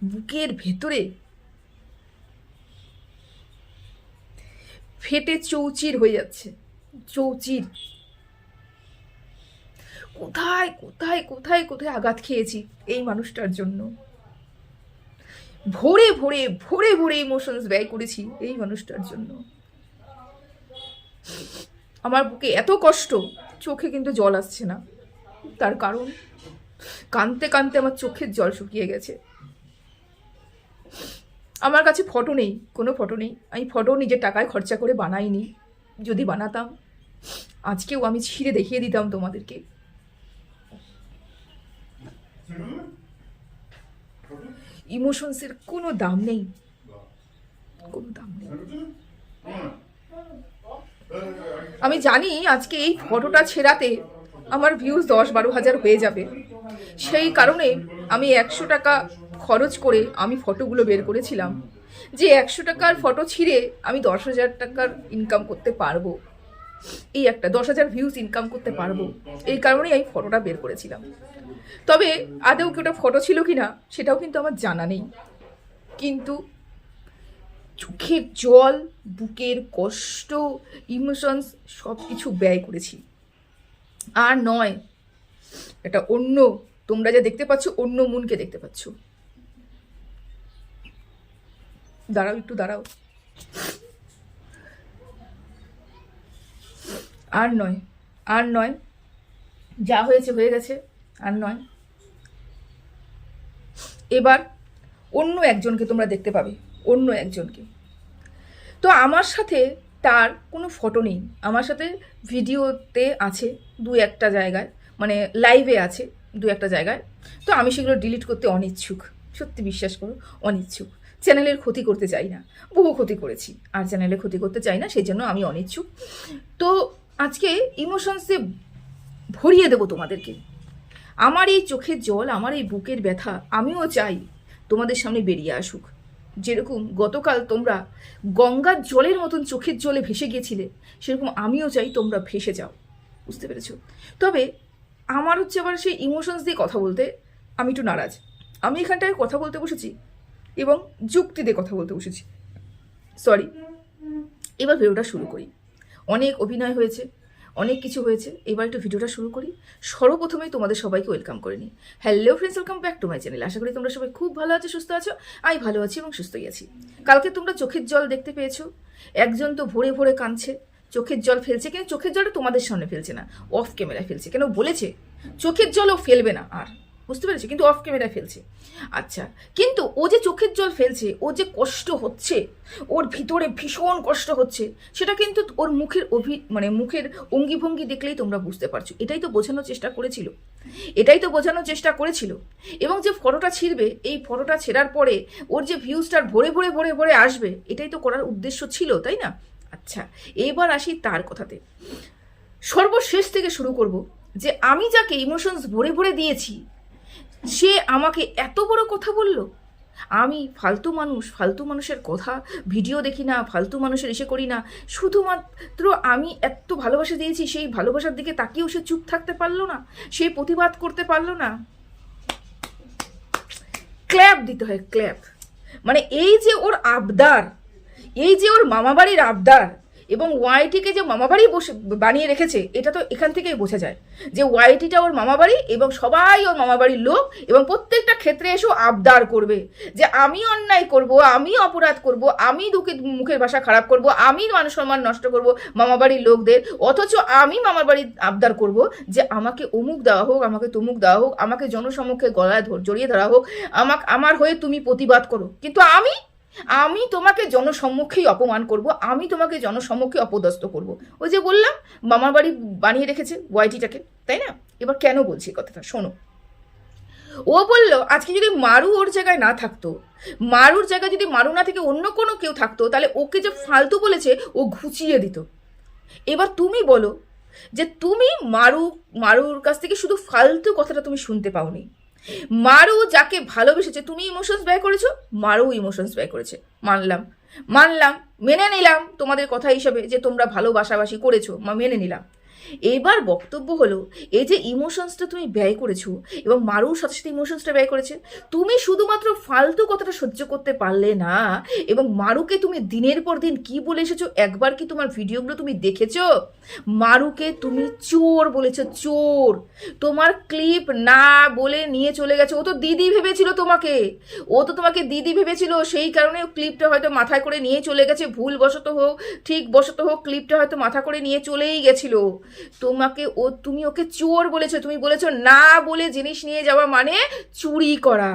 বুকের ভেতরে ফেটে চৌচির হয়ে যাচ্ছে, চৌচির। কোথায় কোথায় কোথায় কোথায় আঘাত খেয়েছি এই মানুষটার জন্য, ভরে ভরে ভরে ভরে ইমোশনস ব্যয় করেছি এই মানুষটার জন্য। আমার বুকে এত কষ্ট, চোখে কিন্তু জল আসছে না, তার কারণ কাঁদতে কাঁদতে আমার চোখের জল শুকিয়ে গেছে। আমার কাছে ফটো নেই, কোনো ফটো নেই, আমি ফটো নিজের টাকায় খরচা করে বানাইনি। যদি বানাতাম আজকেও আমি ছিঁড়ে দেখিয়ে দিতাম তোমাদেরকে। ইমোশনসের কোনো দাম নেই, কোনো দাম নেই। আমি জানি আজকে এই ফটোটা ছেড়াতে আমার ভিউজ 10-12 হাজার হয়ে যাবে, সেই কারণে আমি 100 টাকা খরচ করে আমি ফটোগুলো বের করেছিলাম, যে 100 টাকার ফটো ছিঁড়ে আমি 10,000 টাকার ইনকাম করতে পারবো, এই একটা 10,000 ভিউজ ইনকাম করতে পারবো, এই কারণেই আমি ফটোটা বের করেছিলাম। তবে আদৌ কি ওটা ফটো ছিল কি না সেটাও কিন্তু আমার জানা নেই, কিন্তু চোখের জল, বুকের কষ্ট, ইমোশনস সব কিছু ব্যয় করেছি। আর নয়, এটা অন্য, তোমরা যা দেখতে পাচ্ছ অন্য মনকে দেখতে পাচ্ছ। দাঁড়াও, একটু দাঁড়াও। আর নয়, আর নয়, যা হয়েছে হয়ে গেছে, আর নয়। এবার অন্য একজনকে তোমরা দেখতে পাবে, অন্য একজনকে। তো আমার সাথে তার কোনো ফটো নেই, আমার সাথে ভিডিওতে আছে 2-1টা জায়গায়, মানে লাইভে আছে 2-1টা জায়গায়। তো আমি সেগুলো ডিলিট করতে অনিচ্ছুক, সত্যি বিশ্বাস করো, অনিচ্ছুক। চ্যানেলের ক্ষতি করতে চাই না, বহু ক্ষতি করেছি, আর চ্যানেলে ক্ষতি করতে চাই না, সেই জন্য আমি অনিচ্ছুক। তো আজকে ইমোশনসে ভরিয়ে দেবো তোমাদেরকে। আমার এই চোখের জল, আমার এই বুকের ব্যথা আমিও চাই তোমাদের সামনে বেরিয়ে আসুক। যেরকম গতকাল তোমরা গঙ্গার জলের মতন চোখের জলে ভেসে গিয়েছিলে, সেরকম আমিও চাই তোমরা ভেসে যাও, বুঝতে পেরেছো? তবে আমার হচ্ছে আবার সেই ইমোশনস দিয়ে কথা বলতে আমি একটু নারাজ। আমি এখানটায় কথা বলতে বসেছি এবং যুক্তি দিয়ে কথা বলতে বসেছি, সরি। এবার ভিডিওটা শুরু করি। অনেক অভিনয় হয়েছে, অনেক কিছু হয়েছে, এবার একটু ভিডিওটা শুরু করি। সর্বপ্রথমেই তোমাদের সবাইকে ওয়েলকাম করে নিই। Hello friends, welcome back to my channel. আশা করি তোমরা সবাই খুব ভালো আছো, সুস্থ আছো। আমি ভালো আছি এবং সুস্থই আছি। কালকে তোমরা চোখের জল দেখতে পেয়েছো, একজন তো ভরে ভরে কাঁদছে, চোখের জল ফেলছে, কিন্তু চোখের জলটা তোমাদের সামনে ফেলছে না, অফ ক্যামেরায় ফেলছে। কেন বলেছে চোখের জলও ফেলবে না আর, বুঝতে পেরেছি, কিন্তু অফ ক্যামেরায় ফেলছে। আচ্ছা, কিন্তু ও যে চোখের জল ফেলছে, ও যে কষ্ট হচ্ছে, ওর ভিতরে ভীষণ কষ্ট হচ্ছে, সেটা কিন্তু ওর মুখের মুখের অঙ্গি ভঙ্গি দেখলেই তোমরা বুঝতে পারছো। এটাই তো বোঝানোর চেষ্টা করেছিল, এটাই তো বোঝানোর চেষ্টা করেছিল। এবং যে ফটোটা ছিঁড়বে, এই ফটোটা ছেঁড়ার পরে ওর যে ভিউজটার ভরে ভরে ভরে ভরে আসবে, এটাই তো করার উদ্দেশ্য ছিল, তাই না? আচ্ছা, এবার আসি তার কথাতে। সর্বশেষ থেকে শুরু করব, যে আমি যাকে ইমোশনস ভরে ভরে দিয়েছি, সে আমাকে এত বড় কথা বলল। আমি ফালতু মানুষ, ফালতু মানুষের কথা ভিডিও দেখি না, ফালতু মানুষের এসে করি না, শুধুমাত্র আমি এত ভালোবাসা দিয়েছি, সেই ভালোবাসার দিকে তাকিয়েও সে চুপ থাকতে পারলো না, সে প্রতিবাদ করতে পারলো না। ক্ল্যাপ দিতে হয়, ক্ল্যাপ। মানে এই যে ওর আবদার, এই যে ওর মামাবাড়ির আবদার, এবং ওয়াইটিকে যে মামাবাড়ি বানিয়ে রেখেছে, এটা তো এখান থেকেই বোঝা যায় যে ওয়াইটিটা ওর মামাবাড়ি এবং সবাই ওর মামাবাড়ির লোক, এবং প্রত্যেকটা ক্ষেত্রে এসেও আবদার করবে যে আমি অন্যায় করব, আমি অপরাধ করব, আমি মুখের ভাষা খারাপ করব, আমি মান সম্মান নষ্ট করব মামাবাড়ির লোকদের, অথচ আমি মামাবাড়ির আবদার করব যে আমাকে অমুক দেওয়া হোক, আমাকে তমুক দেওয়া হোক, আমাকে জনসম্মুখে গলায় জড়িয়ে ধরা হোক, আমার হয়ে তুমি প্রতিবাদ করো। কিন্তু আমি তোমাকে জনসম্মুখেই অপমান করব, আমি তোমাকে জনসম্মুখে অপদস্থ করব। ওই যে বললাম মামার বাড়ি বানিয়ে রেখেছে ওয়াইটিটাকে, তাই না? এবার কেন বলছি কথাটা শোনো। ও বলল আজকে যদি মারু ওর জায়গায় না থাকতো, মারুর জায়গায় যদি মারু না থেকে অন্য কোনো কেউ থাকতো, তাহলে ওকে যে ফালতু বলেছে ও ঘুচিয়ে দিত। এবার তুমি বলো যে তুমি মারুর কাছ থেকে শুধু ফালতু কথাটা তুমি শুনতে পাওনি। মারু যাকে ভালোবেসেছে, তুমি ইমোশনস ব্যয় করেছো, মারু ইমোশনস ব্যয় করেছে, মানলাম, মেনে নিলাম তোমাদের কথা হিসাবে যে তোমরা ভালোবাসাবাসি করেছো, মেনে নিলাম। এবার বক্তব্য হলো, এই যে ইমোশনসটা তুমি ব্যয় করেছো এবং মারুর সাথে সাথে ইমোশনসটা ব্যয় করেছে, তুমি শুধুমাত্র ফালতু কথাটা সহ্য করতে পারলে না এবং মারুকে তুমি দিনের পর দিন কি বলে এসেছো, একবার কি তোমার ভিডিওগুলো তুমি দেখেছো? মারুকে তুমি চোর বলেছো, চোর। তোমার ক্লিপ না বলে নিয়ে চলে গেছে। ও তো দিদি ভেবেছিল তোমাকে, ও তো তোমাকে দিদি ভেবেছিল, সেই কারণে ক্লিপটা হয়তো মাথায় করে নিয়ে চলে গেছে। ভুলবশত হোক ঠিক বশত হোক ক্লিপটা হয়তো মাথা করে নিয়ে চলেই গেছিল। তুমি ওকে চোর বলেছো, তুমি বলেছো না বলে জিনিস নিয়ে যাওয়া মানে চুরি করা।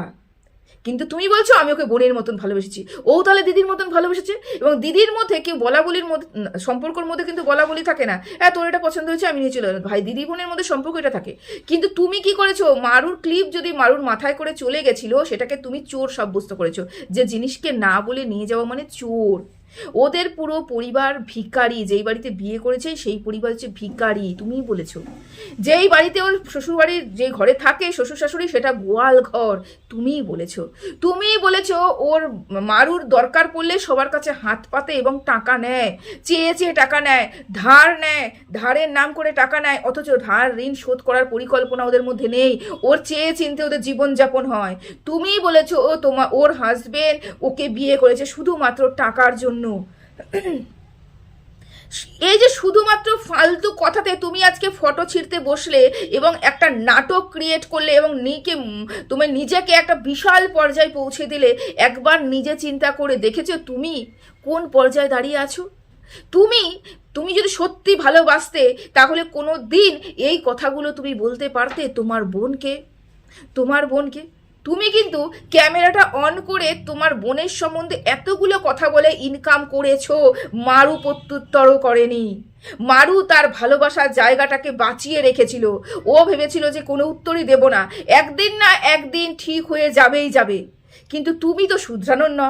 কিন্তু তুমি বলছো আমি ওকে বোনের মতন ভালোবেসেছি, ও তাহলে দিদির মতন ভালোবেসেছে। এবং দিদির মধ্যে কেউ বলা বলির মধ্যে, সম্পর্কের মধ্যে কিন্তু বলা বলি থাকে না, হ্যাঁ তোর এটা পছন্দ হয়েছে আমি নিয়ে চলে গেলাম। ভাই দিদি বোনের মধ্যে সম্পর্ক এটা থাকে। কিন্তু তুমি কি করেছো, মারুর ক্লিপ যদি মারুর মাথায় করে চলে গেছিল, সেটাকে তুমি চোর সাব্যস্ত করেছো, যে জিনিসকে না বলে নিয়ে যাওয়া মানে চোর। ওদের পুরো পরিবার ভিখারি, যেই বাড়িতে বিয়ে করেছে সেই পরিবার হচ্ছে ভিখারি, তুমিই বলেছো। যেই বাড়িতে ওর শ্বশুরবাড়ির যে ঘরে থাকে শ্বশুর শাশুড়ি, সেটা গোয়াল ঘর, তুমিই বলেছো। তুমিই বলেছো ওর মারুর দরকার পড়লে সবার কাছে হাত পাতে এবং টাকা নেয়, চেয়ে চেয়ে টাকা নেয়, ধার নেয়, ধারের নাম করে টাকা নেয়, অথচ ধার ঋণ শোধ করার পরিকল্পনা ওদের মধ্যে নেই। ওর চেয়ে চিনতে ওদের জীবনযাপন হয়। তুমিই বলেছো ওর হাজবেন্ড ওকে বিয়ে করেছে শুধুমাত্র টাকার জন্য। এই যে শুধুমাত্র ফালতু কথাতে তুমি আজকে ফটো ছিঁড়তে বসলে এবং একটা নাটক ক্রিয়েট করলে এবং তুমি নিজেকে একটা বিশাল পর্যায়ে পৌঁছে দিলে, একবার নিজে চিন্তা করে দেখেছো তুমি কোন পর্যায়ে দাঁড়িয়ে আছো? তুমি যদি সত্যি ভালোবাসতে তাহলে কোনো দিন এই কথাগুলো তুমি বলতে পারতে তোমার বোনকে। তুমি কিন্তু ক্যামেরাটা অন করে তোমার বোনের সম্বন্ধে এতগুলো কথা বলে ইনকাম করেছো, মারু প্রত্যুত্তরও করেনি। মারু তার ভালোবাসার জায়গাটাকে বাঁচিয়ে রেখেছিল। ও ভেবেছিল যে কোনো উত্তরই দেব না, একদিন না একদিন ঠিক হয়ে যাবে। কিন্তু তুমি তো শুধরানোর ন,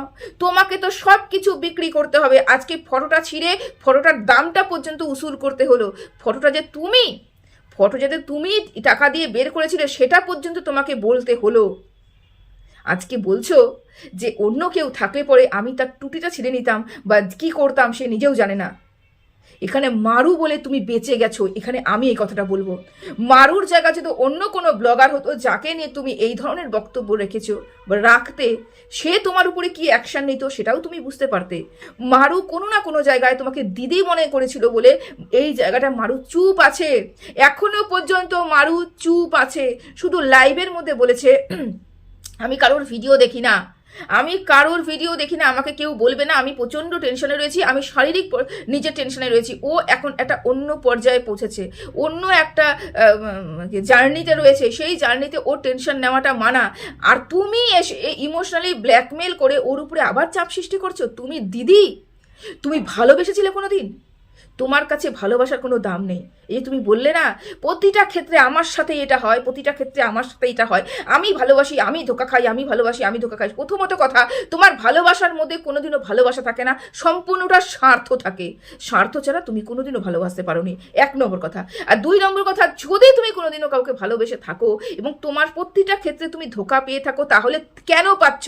তোমাকে তো সব কিছু বিক্রি করতে হবে। আজকে ফটোটা ছিঁড়ে ফটোটার দামটা পর্যন্ত উসুল করতে হলো। ফটো যাতে তুমি টাকা দিয়ে বের করেছিলে সেটা পর্যন্ত তোমাকে বলতে হলো। আজকে বলছো যে অন্য কেউ থাকলে পরে আমি তার টুটিটা ছিঁড়ে নিতাম বা কি করতাম সে নিজেও জানে না। এখানে মারু বলে তুমি বেঁচে গেছো, এখানে আমি এই কথাটা বলবো। মারুর জায়গা যদি অন্য কোনো ব্লগার হতো যাকে নিয়ে তুমি এই ধরনের বক্তব্য রেখেছো বা রাখতে, সে তোমার উপরে কি অ্যাকশন নিত সেটাও তুমি বুঝতে পারতে। মারু কোনো না কোনো জায়গায় তোমাকে দিদি মনে করেছিল বলে এই জায়গাটা মারু চুপ আছে, এখনো পর্যন্ত মারু চুপ আছে। শুধু লাইভের মধ্যে বলেছে আমি কারোর ভিডিও দেখি না, আমাকে কেউ বলবে না, আমি প্রচণ্ড টেনশনে রয়েছি, আমি শারীরিক নিজের টেনশনে রয়েছি। ও এখন একটা অন্য পর্যায়ে পৌঁছেছে, অন্য একটা জার্নিতে রয়েছে, সেই জার্নিতে ওর টেনশন নেওয়াটা মানা। আর তুমি এসে ইমোশনালি ব্ল্যাকমেল করে ওর উপরে আবার চাপ সৃষ্টি করছো। তুমি দিদি, তুমি ভালোবেসেছিলে কোনো দিন? তোমার কাছে ভালোবাসার কোনো দাম নেই। এই তুমি বললে না প্রতিটা ক্ষেত্রে আমার সাথে এটা হয়, প্রতিটা ক্ষেত্রে আমার সাথে এটা হয়, আমি ভালোবাসি আমি ধোকা খাই, আমি ভালোবাসি আমি ধোকা খাই। প্রথমত কথা, তোমার ভালোবাসার মধ্যে কোনোদিনও ভালোবাসা থাকে না, সম্পূর্ণটা স্বার্থ থাকে। স্বার্থ ছাড়া তুমি কোনোদিনও ভালোবাসতে পারোনি, 1 নম্বর কথা। আর 2 নম্বর কথা, যদি তুমি কোনোদিনও কাউকে ভালোবেসে থাকো এবং তোমার প্রতিটা ক্ষেত্রে তুমি ধোকা পেয়ে থাকো, তাহলে কেন পাচ্ছ?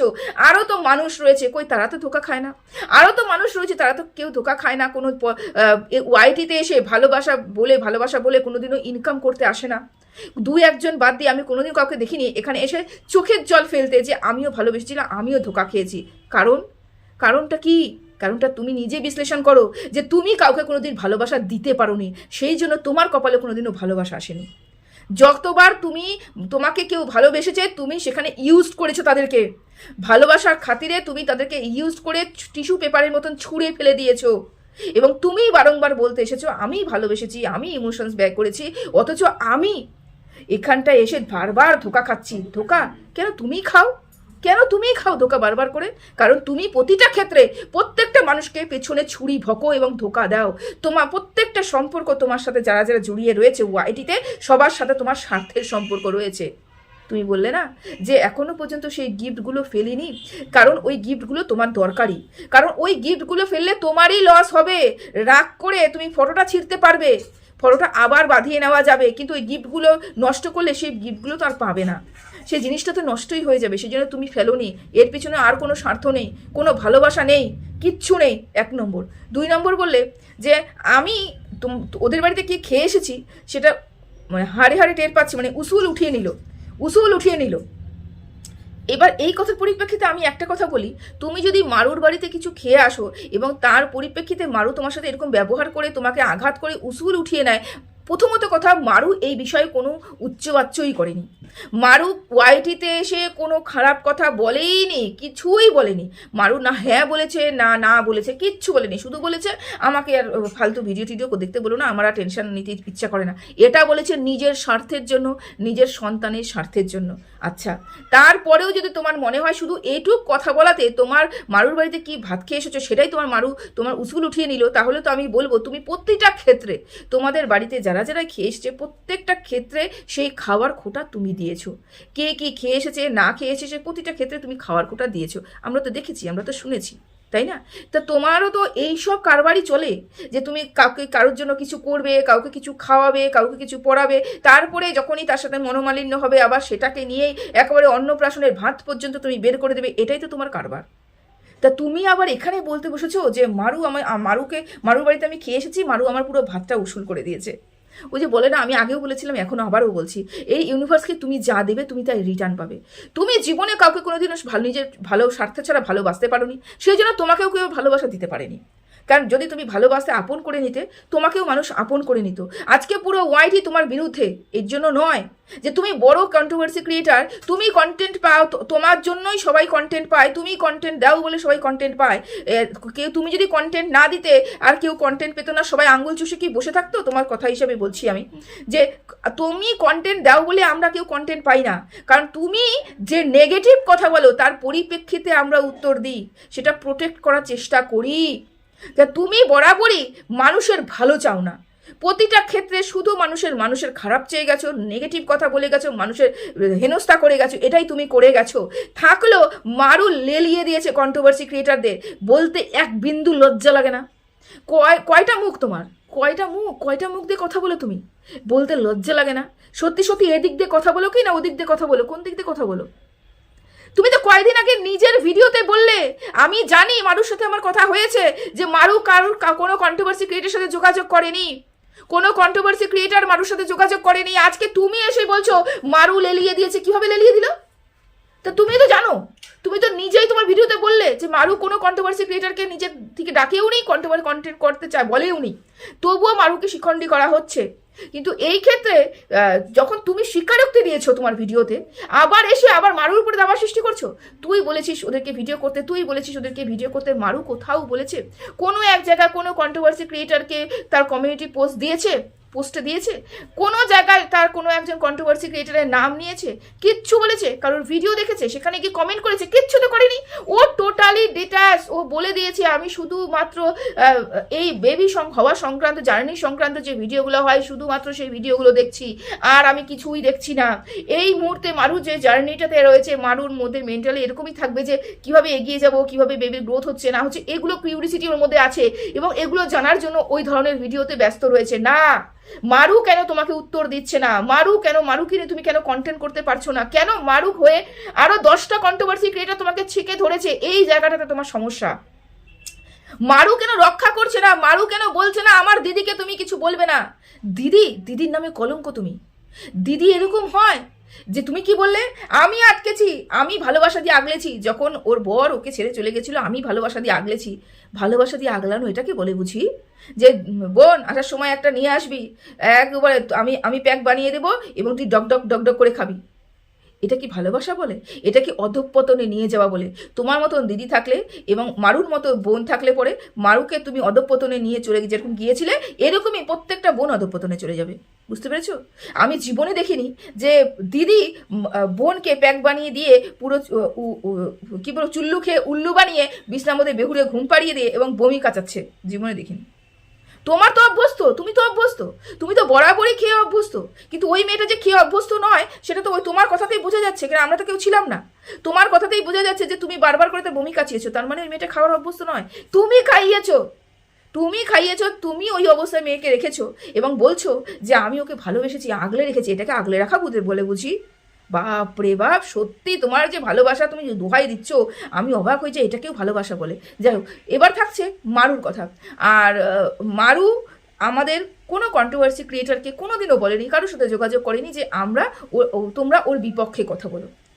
আরও তো মানুষ রয়েছে, কই তারা তো ধোকা খায় না? আরও তো মানুষ রয়েছে, তারা তো কেউ ধোকা খায় না। কোনো ওয়াইটিতে এসে ভালোবাসা বলে কোনোদিনও ইনকাম করতে আসে না। 2-1 জন বাদ দিয়ে আমি কোনোদিন কাউকে দেখিনি এখানে এসে চোখের জল ফেলতে যে আমিও ভালোবেসেছিলাম, আমিও ধোকা খেয়েছি। কারণটা কি? কারণটা তুমি নিজে বিশ্লেষণ করো, যে তুমি কাউকে কোনোদিন ভালোবাসা দিতে পারোনি, সেই জন্য তোমার কপালে কোনোদিনও ভালোবাসা আসেনি। যতবার তোমাকে কেউ ভালোবেসেছে, তুমি সেখানে ইউজ করেছো তাদেরকে, ভালোবাসার খাতিরে তুমি তাদেরকে ইউজ করে টিস্যু পেপারের মতন ছুঁড়ে ফেলে দিয়েছো। এবং তুমি বারংবার বলতে এসেছো আমি ভালোবেসেছি, আমি ইমোশনস ব্যয় করেছি, অথচ আমি এখানটায় এসে বারবার ধোকা খাচ্ছি। ধোকা কেন তুমি খাও ধোকা বারবার করে? কারণ তুমি প্রতিটা ক্ষেত্রে প্রত্যেকটা মানুষকে পেছনে ছুরি ভকো এবং ধোকা দাও। তোমার প্রত্যেকটা সম্পর্ক, তোমার সাথে যারা জড়িয়ে রয়েছে ওয়াইটিতে, সবার সাথে তোমার স্বার্থের সম্পর্ক রয়েছে। তুমি বললে না যে এখনো পর্যন্ত সেই গিফটগুলো ফেলিনি, কারণ ওই গিফটগুলো তোমার দরকারি, কারণ ওই গিফটগুলো ফেললে তোমারই লস হবে। রাগ করে তুমি ফটোটা ছিঁড়তে পারবে, ফটোটা আবার বাঁধিয়ে নেওয়া যাবে, কিন্তু ওই গিফটগুলো নষ্ট করলে সেই গিফটগুলো তো আর পাবে না, সেই জিনিসটা তো নষ্টই হয়ে যাবে। সেই জন্য তুমি ফেলোনি, এর পিছনে আর কোনো স্বার্থ নেই, কোনো ভালোবাসা নেই, কিচ্ছু নেই। 1 নম্বর। 2 নম্বর বললে যে ওদের বাড়িতে কি খেয়ে এসেছি সেটা মানে হাড়ে হাড়ে টের পাচ্ছি, মানে উসুল উঠিয়ে নিল। এবার এই কথার পরিপ্রেক্ষিতে আমি একটা কথা বলি, তুমি যদি মারুর বাড়িতে কিছু খেয়ে আসো এবং তার পরিপ্রেক্ষিতে মারু তোমার সাথে এরকম ব্যবহার করে তোমাকে আঘাত করে উসুল উঠিয়ে নেয়, প্রথমত কথা, মারু এই বিষয়ে কোনো উচ্চবাচ্যই করেনি। মারু ওয়াইটিতে এসে কোনো খারাপ কথা বলেইনি, কিছুই বলেনি। মারু না হ্যাঁ বলেছে না না বলেছে, কিচ্ছু বলেনি, শুধু বলেছে আমাকে আর ফালতু ভিডিও টিডিও দেখতে বলো না, আমার আর টেনশন নিতে ইচ্ছা করে না। এটা বলেছে নিজের স্বার্থের জন্য, নিজের সন্তানের স্বার্থের জন্য। আচ্ছা, তারপরেও যদি তোমার মনে হয় শুধু এইটুক কথা বলাতে তোমার মারুর বাড়িতে কি ভাত খেয়ে এসেছো সেটাই তোমার মারু তোমার উসুল উঠিয়ে নিল, তাহলে তো আমি বলবো তুমি প্রতিটা ক্ষেত্রে তোমাদের বাড়িতে যারা যারা খেয়ে এসেছে প্রত্যেকটা ক্ষেত্রে সেই খাওয়ার খোটা তুমি দিয়েছো। কে কি খেয়ে এসেছে না খেয়ে এসেছে প্রতিটা ক্ষেত্রে তুমি খাওয়ার খোটা দিয়েছো, আমরা তো দেখেছি, আমরা তো শুনেছি, তাই না? তা তোমারও তো এই সব কারবারই চলে যে তুমি কাউকে কারোর জন্য কিছু করবে, কাউকে কিছু খাওয়াবে, কাউকে কিছু পড়াবে, তারপরে যখনই তার সাথে মনোমালিন্য হবে আবার সেটাকে নিয়েই একেবারে অন্নপ্রাশনের ভাত পর্যন্ত তুমি বের করে দেবে, এটাই তো তোমার কারবার। তা তুমি আবার এখানে বলতে বসেছো যে মারুর বাড়িতে আমি খেয়ে এসেছি, মারু আমার পুরো ভাতটা উসুল করে দিয়েছে। ওই যে বলে না, আমি আগেও বলেছিলাম এখনো আবারও বলছি, এই ইউনিভার্সকে তুমি যা দেবে তুমি তাই রিটার্ন পাবে। তুমি জীবনে কাউকে কোনোদিনও নিজের ভালো স্বার্থ ছাড়া ভালোবাসতে পারোনি, সেই জন্য তোমাকেও কেউ ভালোবাসা দিতে পারেনি। কারণ যদি তুমি ভালোবাসতে আপন করে নিতে তোমাকেও মানুষ আপন করে নিত। আজকে পুরো ওয়াইটি তোমার বিরুদ্ধে, এর জন্য নয় যে তুমি বড় কন্ট্রোভার্সি ক্রিয়েটার, তুমি কন্টেন্ট পাও, তোমার জন্যই সবাই কন্টেন্ট পায়, তুমি কন্টেন্ট দাও বলে সবাই কন্টেন্ট পায়। কেউ তুমি যদি কন্টেন্ট না দিতে আর কেউ কন্টেন্ট পেতো না, সবাই আঙ্গুল চুষে কি বসে থাকতো? তোমার কথা হিসেবে বলছি আমি যে তুমি কন্টেন্ট দাও বলে আমরা কেউ কন্টেন্ট পাই না, কারণ তুমি যে নেগেটিভ কথা বলো তার পরিপ্রেক্ষিতে আমরা উত্তর দিই, সেটা প্রোটেক্ট করার চেষ্টা করি। তুমি বরাবরই মানুষের ভালো চাও না, প্রতিটা ক্ষেত্রে শুধু মানুষের খারাপ চেয়ে গেছো, নেগেটিভ কথা বলে গেছো, মানুষের হেনস্থা করে গেছো, এটাই তুমি করে গেছো। থাকলো মারু লেলিয়ে দিয়েছে কন্ট্রোভার্সি ক্রিয়েটারদের, বলতে এক বিন্দু লজ্জা লাগে না? কয়টা মুখ তোমার, কয়টা মুখ দিয়ে কথা বলো তুমি, বলতে লজ্জা লাগে না? সত্যি সত্যি এদিক দিয়ে কথা বলো কি না ওদিক দিয়ে কথা বলো, কোন দিক দিয়ে কথা বলো? তুমি তো কয়েকদিন আগে নিজের ভিডিওতে বললে, আমি জানি মারুর সাথে আমার কথা হয়েছে, যে মারু কারোর কোনো কন্ট্রোভার্সি ক্রিয়েটারের সাথে যোগাযোগ করেনি, কোনো কন্ট্রোভার্সি ক্রিয়েটার মারুর সাথে যোগাযোগ করেনি। আজকে তুমি এসে বলছো মারু লেলিয়ে দিয়েছে। কিভাবে লেলিয়ে দিল? তা তুমি তো জানো, তুমি তো নিজেই তোমার ভিডিওতে বললে যে মারু কোনো কন্ট্রোভার্সি ক্রিয়েটারকে নিজের থেকে ডাকেও নি, কন্ট্রোভার্সি কন্টেন্ট করতে চায় বলেও নি, তবুও মারুকে শিখণ্ডী করা হচ্ছে। কিন্তু এই ক্ষেত্রে যখন তুমি স্বীকারোক্তি দিয়েছো তোমার ভিডিওতে, আবার এসে আবার মারুর উপরে দাবা সৃষ্টি করছো। তুই বলেছিস ওদেরকে ভিডিও করতে, মারু কোথাও বলেছে? কোনো এক জায়গায় কোনো কন্ট্রোভার্সি ক্রিয়েটারকে তার কমিউনিটি পোস্টে দিয়েছে? কোনো জায়গায় তার কোনো একজন কন্ট্রোভার্সি ক্রিয়েটারের নাম নিয়েছে? কিচ্ছু বলেছে? কারোর ভিডিও দেখেছে সেখানে গিয়ে কমেন্ট করেছে? কিচ্ছু তো করেনি। ও টোটালি ডিট্যাচ। ও বলে দিয়েছে আমি শুধুমাত্র এই বেবি হওয়া সংক্রান্ত, জার্নি সংক্রান্ত যে ভিডিওগুলো হয় শুধুমাত্র সেই ভিডিওগুলো দেখছি, আর আমি কিছুই দেখছি না। এই মুহূর্তে মারু যে জার্নিটাতে রয়েছে, মারুর মধ্যে মেন্টালি এরকমই থাকবে যে কিভাবে এগিয়ে যাব, কিভাবে বেবির গ্রোথ হচ্ছে না হচ্ছে, এগুলো কিউরিসিটি ওর মধ্যে আছে এবং এগুলো জানার জন্য ওই ধরনের ভিডিওতে ব্যস্ত রয়েছে। না, মারু কেন তোমাকে উত্তর দিচ্ছে না? মারুকে নিয়ে তুমি কেন কন্টেন্ট করতে পারছো না? কেন মারু হয়ে আরো 10টা কন্ট্রোভার্সি ক্রিয়েটার তোমাকে ছেকে ধরেছে? এই জায়গাটাতে তোমার সমস্যা। মারু কেন রক্ষা করছে না? মারু কেন বলছে না আমার দিদিকে তুমি কিছু বলবে না? দিদির নামে কলঙ্ক তুমি। দিদি এরকম হয় যে তুমি কি বললে, আমি আটকেছি, আমি ভালোবাসা দিয়ে আগলেছি। যখন ওর বর ওকে ছেড়ে চলে গেছিল, আমি ভালোবাসা দিয়ে আগলেছি। ভালোবাসা দিয়ে আগলানো এটাকে বলে বুঝি? যে বোন আসার সময় একটা নিয়ে আসবি, একবারে আমি প্যাক বানিয়ে দেবো এবং তুই ডক ডক করে খাবি, এটা কি ভালোবাসা বলে? এটা কি অধঃপতনে নিয়ে যাওয়া বলে? তোমার মতন দিদি থাকলে এবং মারুর মতো বোন থাকলে পরে মারুকে তুমি অধঃপতনে নিয়ে চলে যেরকম গিয়েছিলে, এরকমই প্রত্যেকটা বোন অধঃপতনে চলে যাবে। বুঝতে পেরেছো? আমি জীবনে দেখিনি যে দিদি বোনকে প্যাক বানিয়ে দিয়ে পুরো কি বলো চুল্লু খেয়ে উল্লু বানিয়ে বিছনার মধ্যে বেহুরে ঘুম পাড়িয়ে দিয়ে এবং বমি কাচাচ্ছে, জীবনে দেখিনি। তোমার তো অভ্যস্ত, তুমি তো বরাবরই খেয়ে অভ্যস্ত। কিন্তু ওই মেয়েটা যে খেয়ে অভ্যস্ত নয় সেটা তো ওই তোমার কথাতেই বোঝা যাচ্ছে, কারণ আমরা তো কেউ ছিলাম না। তোমার কথাতেই বোঝা যাচ্ছে যে তুমি বারবার করে তো বমি কাচিয়েছো, তার মানে ওই মেয়েটা খাওয়ার অভ্যস্ত নয়। তুমি খাইয়েছো, তুমি ওই অবস্থায় মেয়েকে রেখেছো এবং বলছো যে আমি ওকে ভালোবেসেছি, আগলে রেখেছি। এটাকে আগলে রাখা বলে বুঝি? বাপ রে বাপ, সত্যি তোমার যে ভালোবাসা তুমি দোহাই দিচ্ছ, আমি অবাক হয়ে যাই, এটাকেও ভালোবাসা বলে। যাই হোক, এবার থাকছে মারুর কথা। আর মারু আমাদের কোনো কন্ট্রোভার্সি ক্রিয়েটারকে কোনোদিনও বলেনি, কারোর সাথে যোগাযোগ করেনি যে আমরা তোমরা ওর বিপক্ষে কথা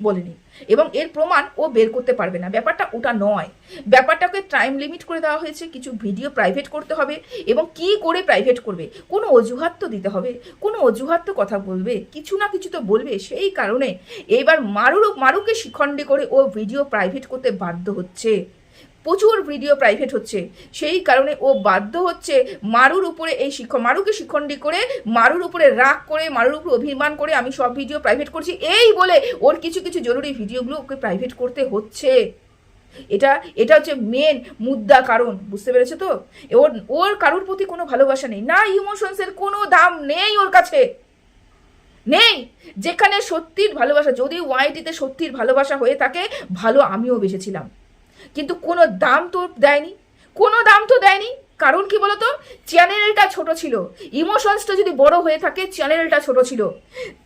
বলেনি, এবং এর প্রমাণ ও বের করতে পারবে না। ব্যাপারটা ওটা নয়, ব্যাপারটাকে টাইম লিমিট করে দেওয়া হয়েছে, কিছু ভিডিও প্রাইভেট করতে হবে, এবং কি করে প্রাইভেট করবে, কোনো অজুহাত তো দিতে হবে, কোনো অজুহাত তো কথা বলবে, কিছু না কিছু তো বলবে। সেই কারণে এইবার মারুকে শিখণ্ডে করে ও ভিডিও প্রাইভেট করতে বাধ্য হচ্ছে, প্রচুর ভিডিও প্রাইভেট হচ্ছে, সেই কারণে ও বাধ্য হচ্ছে মারুর উপরে মারুকে শিখণ্ডী করে, মারুর উপরে রাগ করে, মারুর উপরে অভিমান করে আমি সব ভিডিও প্রাইভেট করছি এই বলে ওর কিছু কিছু জরুরি ভিডিওগুলো ওকে প্রাইভেট করতে হচ্ছে। এটা হচ্ছে মেন মুদ্রা কারণ, বুঝতে পেরেছো তো? ওর কারোর প্রতি কোনো ভালোবাসা নেই, না ইমোশনসের কোনো দাম নেই ওর কাছে, নেই। যেখানে সত্যির ভালোবাসা, যদি ওয়াইটিতে সত্যির ভালোবাসা হয়ে থাকে, ভালো আমিও বেসেছিলাম, কিন্তু কোনো দাম তো দেয়নি, কোনো দাম তো দেয়নি। কারণ কি বলতো, চ্যানেলটা ছোট ছিল, ইমোশনসটা যদি বড় হয়ে থাকে, চ্যানেলটা ছোট ছিল,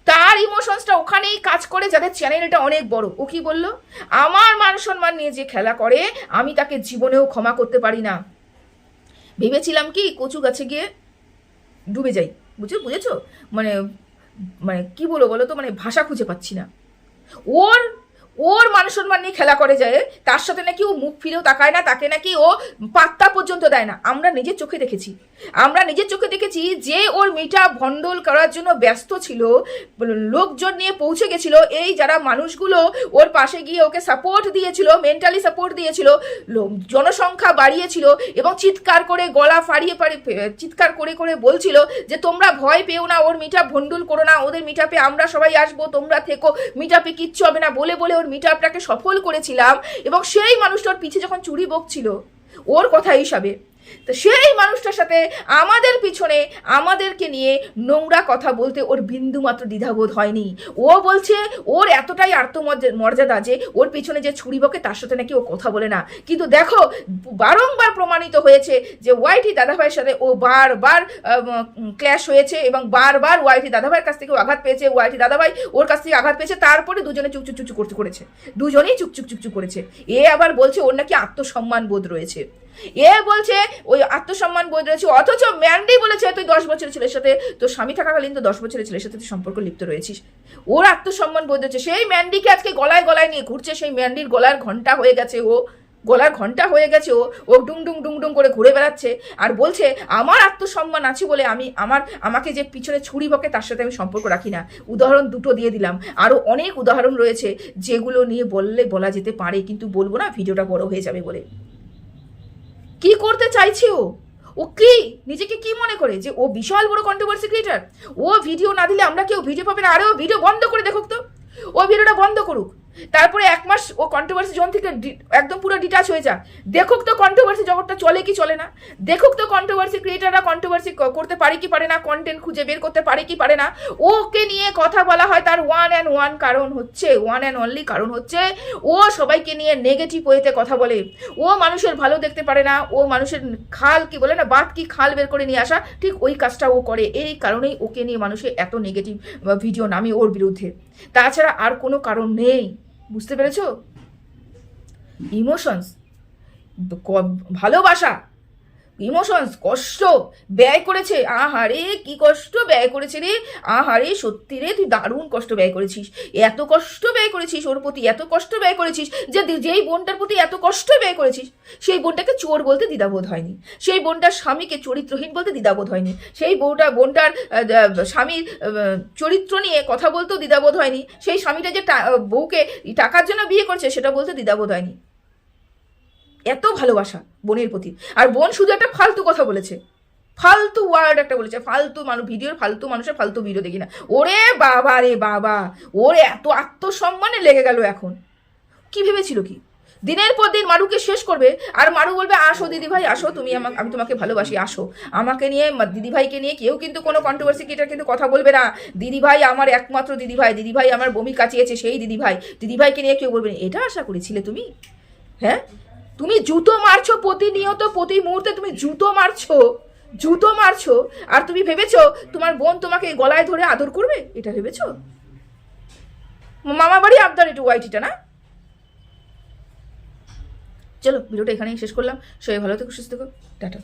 তার ইমোশনসটা ওখানেই কাজ করে যাদের চ্যানেলটা অনেক বড়। ও কি বললো, আমার মান সম্মান নিয়ে যে খেলা করে আমি তাকে জীবনেও ক্ষমা করতে পারি না। ভেবেছিলাম কি কচু গাছে গিয়ে ডুবে যাই, বুঝেছো? মানে মানে কি বলো তো, মানে ভাষা খুঁজে পাচ্ছি না। ওর মান সম্মান নিয়ে খেলা করে যায়, তার সাথে নাকি ও মুখ ফিরেও তাকায় না, তাকে নাকি ও পাত্তা পর্যন্ত দেয় না। আমরা নিজের চোখে দেখেছি যে ওর মেয়েটা ভণ্ডল করার জন্য ব্যস্ত ছিল, লোকজন নিয়ে পৌঁছে গেছিল, এই যারা মানুষগুলো ওর পাশে গিয়ে ওকে সাপোর্ট দিয়েছিল, মেন্টালি সাপোর্ট দিয়েছিল, জনসংখ্যা বাড়িয়েছিল, এবং চিৎকার করে গলা ফাড়িয়ে চিৎকার করে বলছিল যে তোমরা ভয় পেও না, ওর মিটআপ ভণ্ডুল করো না, ওদের মিটআপে আমরা সবাই আসবো, তোমরা থেকো, মিটআপে কিচ্ছু হবে না বলে ওর মিটআপটাকে সফল করেছিলাম। এবং সেই মানুষটার পিছে যখন চুরি বকছিল ওর কথা হিসাবে, তো সেই মানুষটার সাথে আমাদের পিছনে আমাদেরকে নিয়ে নোংরা কথা বলতে ওর বিন্দু মাত্র দ্বিধাবোধ হয়নি। ও বলছে ওর এতটাই আত্মমর্যাদা যে ওর পিছনে যে ছুরি বকে তার সাথে নাকি ও কথা বলে না। কিন্তু দেখো, বারংবার প্রমাণিত হয়েছে যে ওয়াইটি দাদাভাইয়ের সাথে ও বারবার ক্ল্যাশ হয়েছে, এবং বারবার ওয়াইটি দাদাভাইয়ের কাছ থেকে আঘাত পেয়েছে, ওয়াইটি দাদাভাই ওর কাছ থেকে আঘাত পেয়েছে, তারপরে দুজনে চুকচুক করেছে, দুজনেই চুকচুক করেছে। এ আবার বলছে ওর নাকি আত্মসম্মান বোধ রয়েছে, এ বলছে ওই আত্মসম্মান বোধ রয়েছে, অথচ ম্যান্ডি বলেছে তুই 10 বছরের ছেলের সাথে, তোর স্বামী থাকাকালীন তো 10 বছরের ছেলের সাথে তুই সম্পর্ক লিপ্ত রয়েছিস, ওর আত্মসম্মান বোধ রয়েছে। সেই ম্যান্ডিকে আজকে গলায় নিয়ে ঘুরছে, সেই ম্যান্ডির গলার ঘন্টা হয়ে গেছে ও ডুং করে ঘুরে বেড়াচ্ছে, আর বলছে আমার আত্মসম্মান আছে বলে আমাকে যে পিছনে ছুরি বকে তার সাথে আমি সম্পর্ক রাখি না। উদাহরণ দুটো দিয়ে দিলাম, আরো অনেক উদাহরণ রয়েছে যেগুলো নিয়ে বলা যেতে পারে, কিন্তু বলবো না, ভিডিওটা বড় হয়ে যাবে বলে। কি করতে চাইছে ও কি নিজেকে কি মনে করে যে ও বিশাল বড় কন্ট্রোভার্সি ক্রিয়েটার? ও ভিডিও না দিলে আমরা কেউ ভিডিও পাবে না। আরে ও ভিডিও বন্ধ করে দেখুক তো, ও ভিডিওটা বন্ধ করুক, তারপরে 1 মাস ও কন্ট্রোভার্সি জোন থেকে একদম পুরো ডিটাচ হয়ে যা, দেখুক তো কন্ট্রোভার্সি জগৎটা চলে কি চলে না, দেখুক তো কন্ট্রোভার্সি ক্রিয়েটাররা কন্ট্রোভার্সি করতে পারে কি পারে না, কন্টেন্ট খুঁজে বের করতে পারে কি পারে না। ওকে নিয়ে কথা বলা হয়, তার ওয়ান অ্যান্ড অনলি কারণ হচ্ছে ও সবাইকে নিয়ে নেগেটিভ ওয়েতে কথা বলে, ও মানুষের ভালো দেখতে পারে না, ও মানুষের খাল কি বলে না, বাদ কি খাল বের করে নিয়ে আসা, ঠিক ওই কাজটা ও করে। এই কারণেই ওকে নিয়ে মানুষের এত নেগেটিভ ভিডিও নামে ওর বিরুদ্ধে, তাছাড়া আর কোনো কারণ নেই। বুঝতে পেরেছো? ইমোশনস, ভালোবাসা, ইমোশনস, কষ্ট ব্যয় করেছে, আহারে কি কষ্ট ব্যয় করেছে রে, আহারে সত্যি রে তুই দারুণ কষ্ট ব্যয় করেছিস, এত কষ্ট ব্যয় করেছিস ওর প্রতি, এত কষ্ট ব্যয় করেছিস যে যেই বোনটার প্রতি এত কষ্ট ব্যয় করেছিস সেই বোনটাকে চোর বলতে দ্বিধাবোধ হয়নি, সেই বোনটার স্বামীকে চরিত্রহীন বলতে দ্বিধাবোধ হয়নি, সেই বোনটার স্বামীর চরিত্র নিয়ে কথা বলতেও দ্বিধাবোধ হয়নি, সেই স্বামীটা যে বউকে টাকার জন্য বিয়ে করছে সেটা বলতে দ্বিধাবোধ হয়নি। এত ভালোবাসা বোনের প্রতি, আর বোন শুধু একটা ফালতু কথা বলেছে, ফালতু ওয়ার্ড একটা বলেছে, ফালতু ভিডিওর ফালতু মানুষের ফালতু ভিডিও দেখি না। ওরে বাবা রে বাবা, ওর এত আত্মসম্মানে লেগে গেল এখন। কি ভেবেছিল কি দিনের পর দিন মারুকে শেষ করবে, আর মারু বলবে আসো দিদিভাই আসো, আমি তোমাকে ভালোবাসি, আসো আমাকে নিয়ে, দিদিভাইকে নিয়ে কেউ কিন্তু কোনো কন্ট্রোভার্সি ক্রিয়েটার কিন্তু কথা বলবে না। দিদিভাই আমার একমাত্র দিদিভাই আমার বমি কাচিয়েছে সেই দিদিভাইকে নিয়ে কেউ বলবে না। এটা আশা করেছিলে তুমি? হ্যাঁ, তুমি জুতো মারছো প্রতিনিয়ত, প্রতি মুহূর্তে তুমি জুতো মারছো, আর তুমি ভেবেছো তোমার বোন তোমাকে গলায় ধরে আদর করবে? এটা ভেবেছো? মামা বাড়ি আবদার একটু ওয়াইটিটা না। চলো ভিডিওটা এখানেই শেষ করলাম, সবাই ভালো থেকো, সুস্থ থেকো, টাটা।